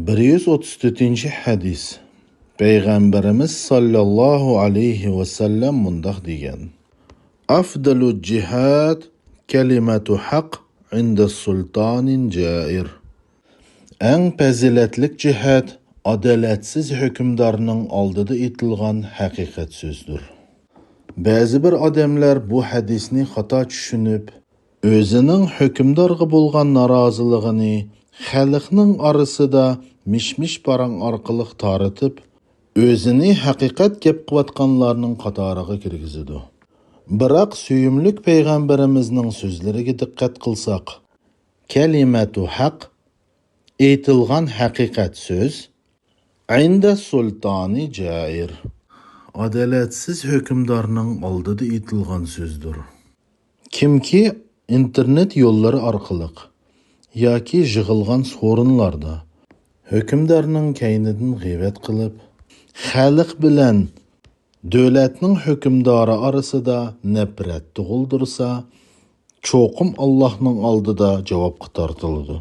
134 hadis. Peygamberimiz sallallahu aleyhi ve sellem mundaq degan: Afdalu cihad kelimatu haq inda sultanin jair. Eng faziletlik cihad adaletsiz hükümdarının aldıda etilgan haqiqat sözdür. Ba'zi bir odamlar bu hadisni xato tushunib, o'zining hukmdorga bo'lgan noroziligini xalqning orasida mish-mish parang orqali taratib, o'zini haqiqat gap qilayotganlarning qatoriga kirgizadi. Biroq suyumlik payg'ambarimizning so'zlariga diqqat qilsak, kalimatu haq aytilgan haqiqat so'z inda sultani jair, adolatsiz hukmdorning oldida aytilgan so'zdir. Kimki internet yo'llari orqali yoki yig'ilgan so'rinlarda hukmdorning kaynidan g'iybat qilib, xalq bilan davlatning hukmdori orasida nafrat tug'ildirsa, cho'qim Allohning oldida javobga tortiladi.